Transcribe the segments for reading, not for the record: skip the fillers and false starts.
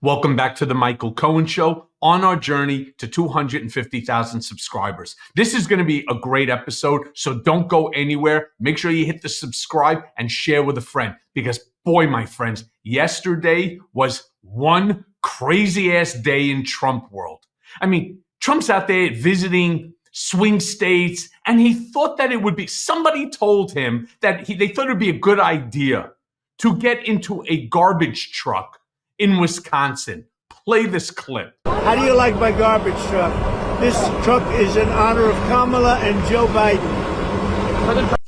Welcome back to the Michael Cohen Show on our journey to 250,000 subscribers. This is going to be a great episode, so don't go anywhere. Make sure you hit the subscribe and share with a friend because, boy, my friends, yesterday was one crazy-ass day in Trump world. I mean, Trump's out there visiting swing states, and he thought that it would be, somebody told him that they thought it would be a good idea to get into a garbage truck in Wisconsin. Play this clip. How do you like my garbage truck? This truck is in honor of Kamala and Joe Biden.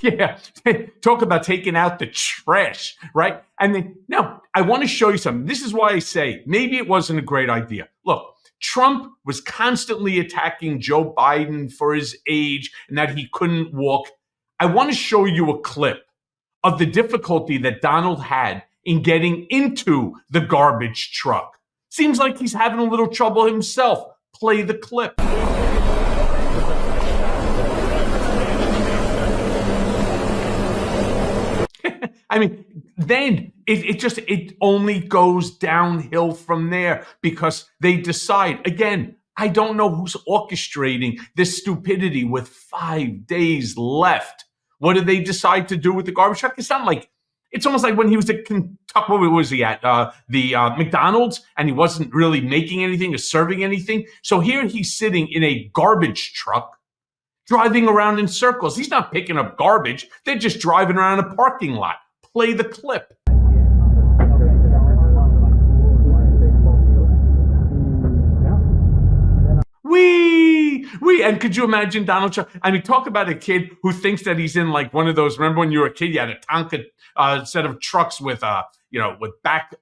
Yeah, talk about taking out the trash, right? And then, now, I want to show you something. This is why I say maybe it wasn't a great idea. Look, Trump was constantly attacking Joe Biden for his age and that he couldn't walk. I want to show you a clip of the difficulty that Donald had in getting into the garbage truck. Seems like he's having a little trouble himself. Play the clip. I mean, then it only goes downhill from there because they decide, again, I don't know who's orchestrating this stupidity with 5 days left. What did they decide to do with the garbage truck? It's almost like when he was at Kentucky, where was he at? The McDonald's, and he wasn't really making anything or serving anything. So here he's sitting in a garbage truck, driving around in circles. He's not picking up garbage. They're just driving around a parking lot. Play the clip. And could you imagine Donald Trump? I mean, talk about a kid who thinks that he's in like one of those. Remember when you were a kid, you had a Tonka set of trucks with with back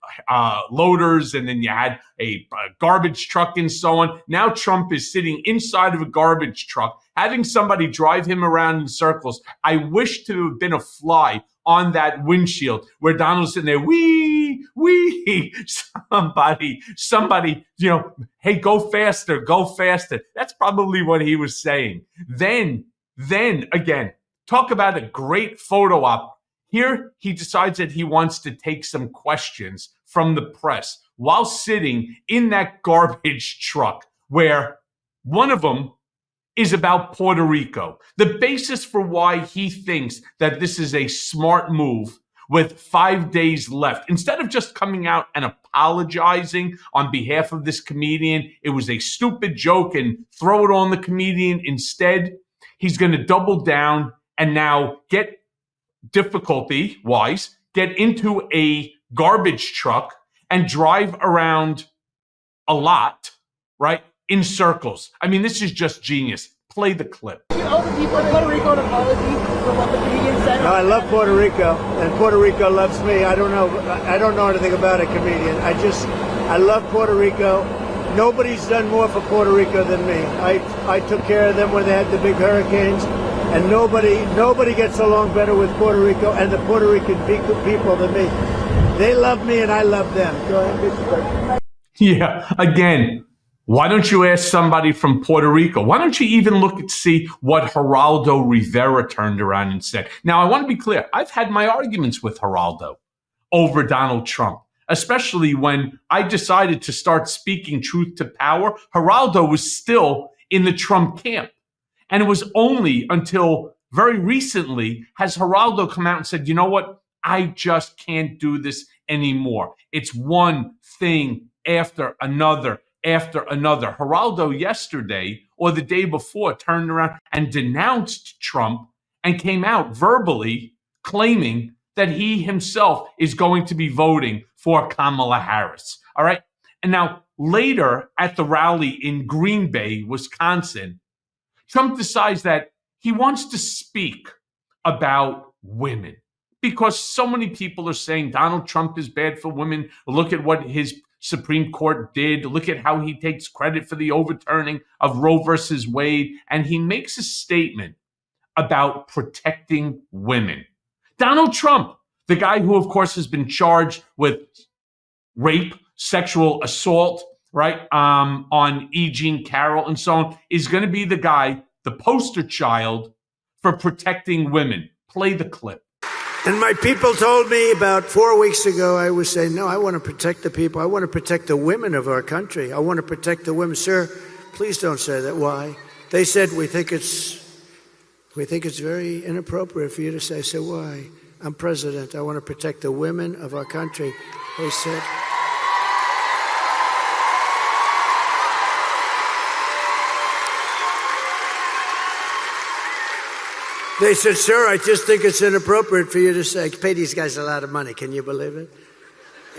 loaders, and then you had a garbage truck and so on. Now Trump is sitting inside of a garbage truck, having somebody drive him around in circles. I wish to have been a fly on that windshield where Donald's sitting there, somebody, hey, go faster. That's probably what he was saying. Then again, talk about a great photo op. Here, he decides that he wants to take some questions from the press while sitting in that garbage truck, where one of them is about Puerto Rico. The basis for why he thinks that this is a smart move with 5 days left. Instead of just coming out and apologizing on behalf of this comedian, it was a stupid joke, and throw it on the comedian instead, he's going to double down and now get difficulty-wise, get into a garbage truck and drive around a lot, right, in circles. I mean, this is just genius. Play the clip. All the people in Puerto Rico an apology for what the comedian said. No, I love Puerto Rico, and Puerto Rico loves me. I don't know anything about a comedian. I love Puerto Rico. Nobody's done more for Puerto Rico than me. I took care of them when they had the big hurricanes, and nobody gets along better with Puerto Rico and the Puerto Rican people than me. They love me, and I love them. Go ahead. Yeah, again, why don't you ask somebody from Puerto Rico? Why don't you even look and see what Geraldo Rivera turned around and said? Now, I want to be clear. I've had my arguments with Geraldo over Donald Trump, especially when I decided to start speaking truth to power. Geraldo was still in the Trump camp. And it was only until very recently has Geraldo come out and said, you know what? I just can't do this anymore. It's one thing after another. Geraldo yesterday or the day before turned around and denounced Trump and came out verbally claiming that he himself is going to be voting for Kamala Harris. All right. And now later at the rally in Green Bay, Wisconsin, Trump decides that he wants to speak about women because so many people are saying Donald Trump is bad for women. Look at what his Supreme Court did. Look at how he takes credit for the overturning of Roe versus Wade. And he makes a statement about protecting women. Donald Trump, the guy who, of course, has been charged with rape, sexual assault, right, on E. Jean Carroll and so on, is going to be the guy, the poster child for protecting women. Play the clip. And my people told me about 4 weeks ago, I was saying, no, I want to protect the people. I want to protect the women of our country. I want to protect the women. Sir, please don't say that. Why? They said, we think it's very inappropriate for you to say. I said, why? I'm president. I want to protect the women of our country. They said, sir, I just think it's inappropriate for you to say, pay these guys a lot of money. Can you believe it?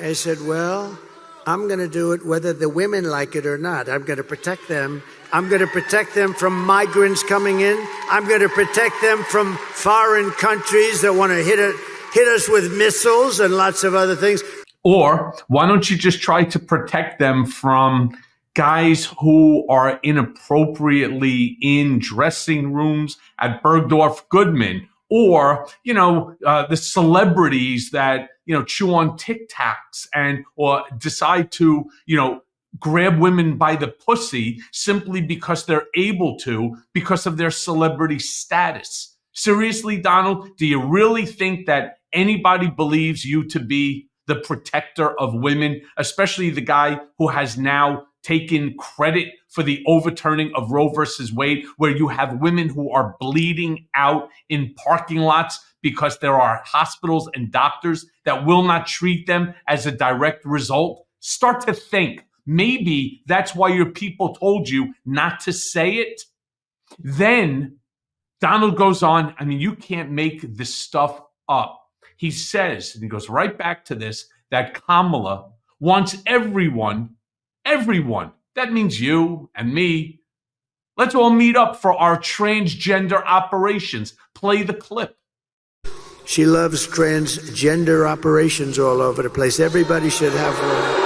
I said, well, I'm going to do it whether the women like it or not. I'm going to protect them. I'm going to protect them from migrants coming in. I'm going to protect them from foreign countries that want to hit us with missiles and lots of other things. Or why don't you just try to protect them from guys who are inappropriately in dressing rooms at Bergdorf Goodman, or, the celebrities that, chew on Tic Tacs or decide to, grab women by the pussy simply because they're able to, because of their celebrity status. Seriously, Donald, do you really think that anybody believes you to be the protector of women, especially the guy who has now taken credit for the overturning of Roe versus Wade, where you have women who are bleeding out in parking lots because there are hospitals and doctors that will not treat them as a direct result? Start to think. Maybe that's why your people told you not to say it. Then Donald goes on. I mean, you can't make this stuff up. He says, and he goes right back to this, that Kamala wants everyone, that means you and me, let's all meet up for our transgender operations. Play the clip. She loves transgender operations all over the place. Everybody should have one.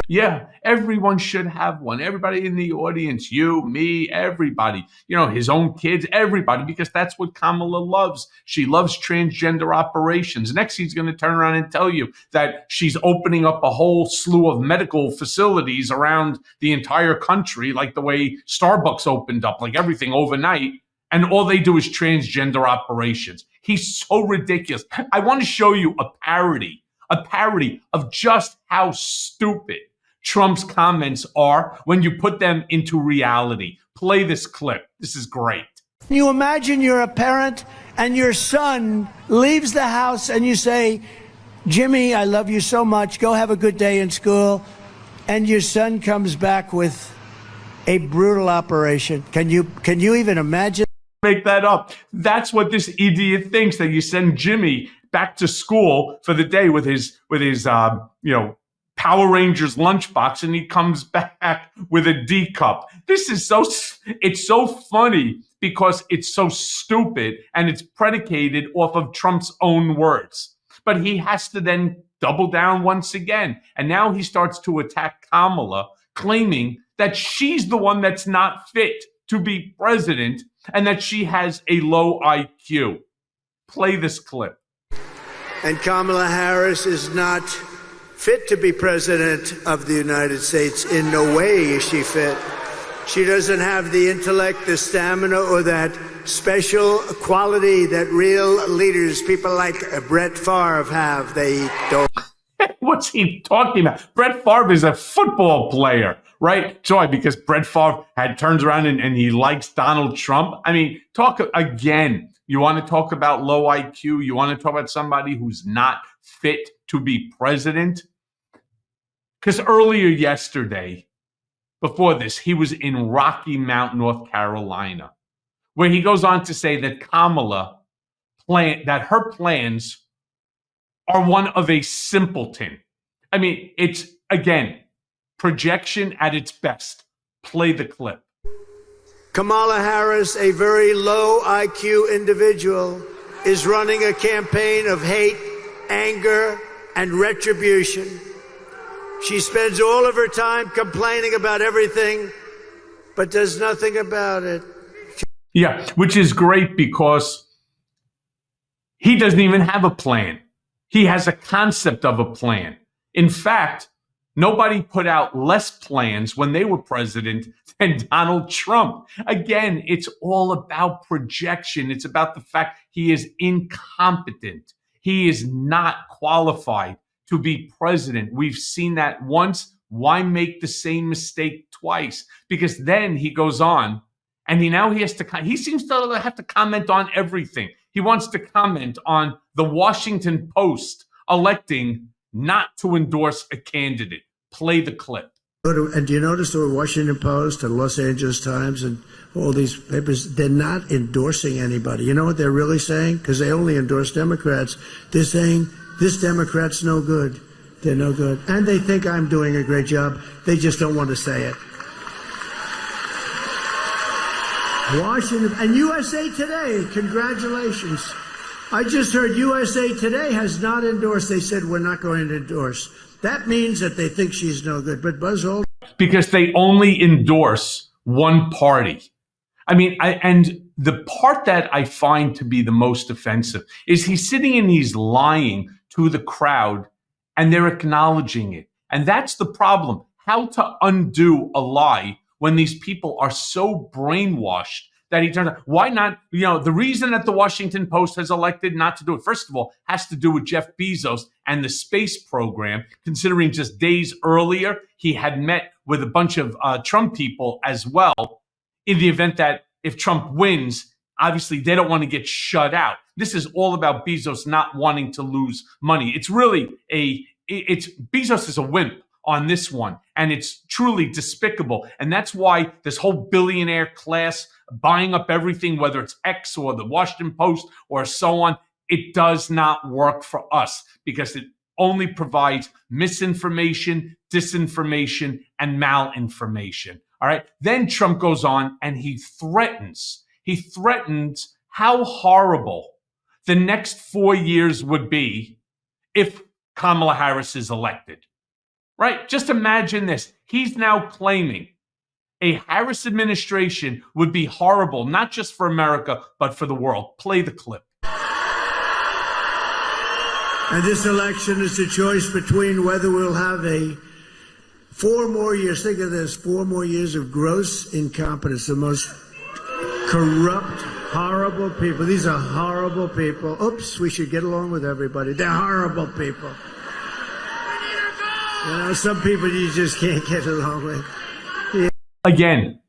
Yeah, everyone should have one. Everybody in the audience, you, me, everybody, his own kids, everybody, because that's what Kamala loves. She loves transgender operations. Next, he's going to turn around and tell you that she's opening up a whole slew of medical facilities around the entire country, like the way Starbucks opened up, like everything overnight. And all they do is transgender operations. He's so ridiculous. I want to show you a parody of just how stupid Trump's comments are when you put them into reality. Play this clip. This is great. Can you imagine you're a parent and your son leaves the house and you say, Jimmy, I love you so much. Go have a good day in school. And your son comes back with a brutal operation. Can you even imagine? Make that up. That's what this idiot thinks, that you send Jimmy back to school for the day with his Power Rangers lunchbox, and he comes back with a D cup. It's so funny because it's so stupid and it's predicated off of Trump's own words. But he has to then double down once again. And now he starts to attack Kamala, claiming that she's the one that's not fit to be president and that she has a low IQ. Play this clip. And Kamala Harris is not fit to be president of the United States. In no way is she fit. She doesn't have the intellect, the stamina, or that special quality that real leaders, people like Brett Favre, have. They don't. What's he talking about? Brett Favre is a football player, right? Joy, because Brett Favre turns around and he likes Donald Trump. I mean, talk again. You want to talk about low IQ? You want to talk about somebody who's not fit to be president? Because earlier yesterday, before this, he was in Rocky Mount, North Carolina, where he goes on to say that that her plans are one of a simpleton. I mean, it's, again, projection at its best. Play the clip. Kamala Harris, a very low IQ individual, is running a campaign of hate, anger, and retribution. She spends all of her time complaining about everything, but does nothing about it. Yeah, which is great because he doesn't even have a plan. He has a concept of a plan. In fact, Nobody put out less plans when they were president than Donald Trump. Again, it's all about projection. It's about the fact he is incompetent. He is not qualified to be president. We've seen that once. Why make the same mistake twice? Because then he goes on and he seems to have to comment on everything. He wants to comment on the Washington Post electing not to endorse a candidate. Play the clip. And do you notice the Washington Post and Los Angeles Times and all these papers, they're not endorsing anybody. You know what they're really saying? Because they only endorse Democrats. They're saying, this Democrat's no good. They're no good. And they think I'm doing a great job. They just don't want to say it. Washington and USA Today, congratulations. I just heard USA Today has not endorsed. They said we're not going to endorse. That means that they think she's no good. But Buzz Aldrin, because they only endorse one party. I mean, and the part that I find to be the most offensive is he's sitting and he's lying to the crowd and they're acknowledging it. And that's the problem. How to undo a lie when these people are so brainwashed that he turns out, why not? You know, the reason that the Washington Post has elected not to do it, first of all, has to do with Jeff Bezos and the space program, considering just days earlier, he had met with a bunch of Trump people as well, in the event that if Trump wins, obviously they don't want to get shut out. This is all about Bezos not wanting to lose money. It's really Bezos is a wimp on this one, and it's truly despicable. And that's why this whole billionaire class buying up everything, whether it's X or the Washington Post or so on, it does not work for us because it only provides misinformation, disinformation, and malinformation. All right. Then Trump goes on and he threatens how horrible the next 4 years would be if Kamala Harris is elected. Right? Just imagine this. He's now claiming a Harris administration would be horrible, not just for America, but for the world. Play the clip. and this election is a choice between whether we'll have 4 more years, think of this, 4 more years of gross incompetence, the most corrupt, horrible people. These are horrible people. Oops, we should get along with everybody. They're horrible people. You know, some people you just can't get along with. Yeah. Again,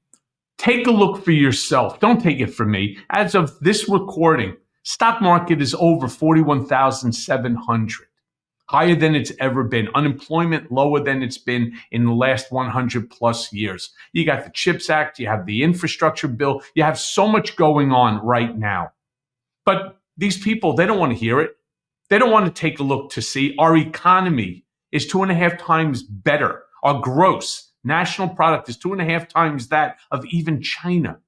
take a look for yourself. Don't take it from me. As of this recording, stock market is over 41,700, higher than it's ever been. Unemployment lower than it's been in the last 100 plus years. You got the CHIPS Act, you have the infrastructure bill, you have so much going on right now. But these people, they don't want to hear it. They don't want to take a look to see our economy is 2.5 times better. Our gross national product is 2.5 times that of even China.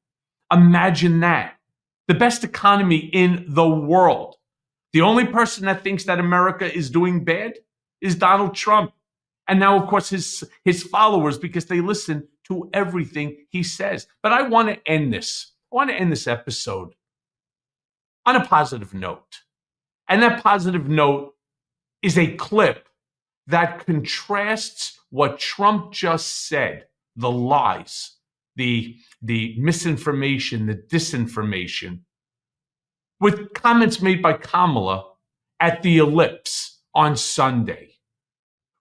Imagine that. The best economy in the world. The only person that thinks that America is doing bad is Donald Trump. And now, of course, his followers, because they listen to everything he says. But I want to end this. I want to end this episode on a positive note. And that positive note is a clip that contrasts what Trump just said, the lies, the misinformation, the disinformation, with comments made by Kamala at the Ellipse on Sunday,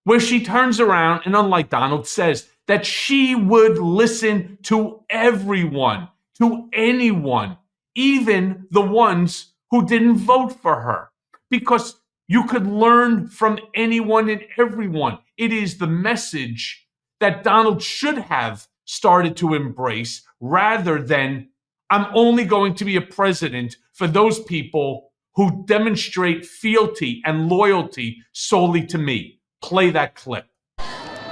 where she turns around and, unlike Donald, says that she would listen to everyone, to anyone, even the ones who didn't vote for her, because you could learn from anyone and everyone. It is the message that Donald should have started to embrace, rather than, I'm only going to be a president for those people who demonstrate fealty and loyalty solely to me. Play that clip.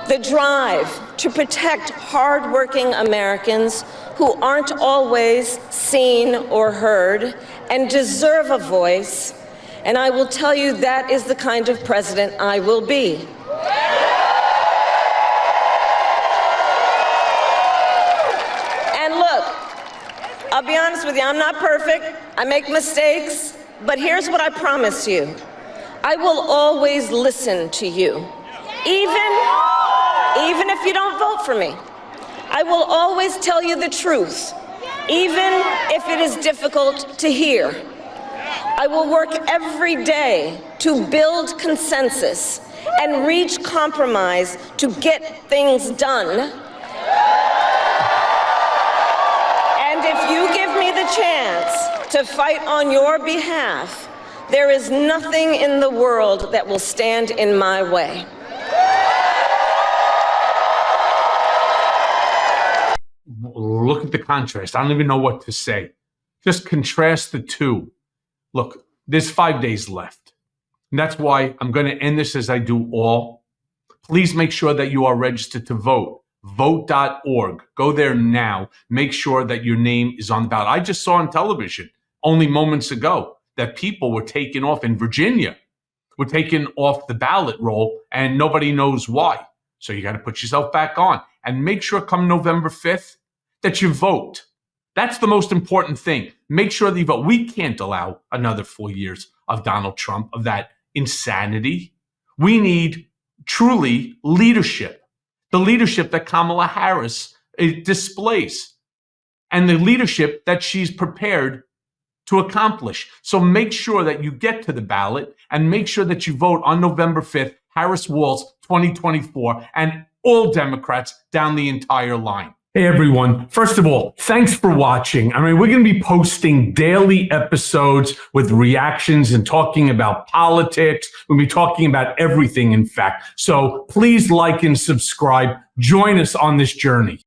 The drive to protect hardworking Americans who aren't always seen or heard and deserve a voice. And I will tell you, that is the kind of president I will be. And look, I'll be honest with you, I'm not perfect. I make mistakes. But here's what I promise you. I will always listen to you. Even if you don't vote for me, I will always tell you the truth, even if it is difficult to hear. I will work every day to build consensus and reach compromise to get things done. And if you give me the chance to fight on your behalf, there is nothing in the world that will stand in my way. Look at the contrast. I don't even know what to say. Just contrast the two. Look, there's 5 days left. And that's why I'm going to end this as I do all. Please make sure that you are registered to vote. Vote.org. Go there now. Make sure that your name is on the ballot. I just saw on television only moments ago that people were taken off in Virginia, were taken off the ballot roll, and nobody knows why. So you got to put yourself back on and make sure come November 5th that you vote. That's the most important thing. Make sure that you vote. We can't allow another 4 years of Donald Trump, of that insanity. We need truly leadership, the leadership that Kamala Harris displays, and the leadership that she's prepared to accomplish. So make sure that you get to the ballot and make sure that you vote on November 5th, Harris Walz 2024, and all Democrats down the entire line. Hey everyone, first of all, thanks for watching. I mean, we're going to be posting daily episodes with reactions and talking about politics. We'll be talking about everything, in fact. So please like and subscribe. Join us on this journey.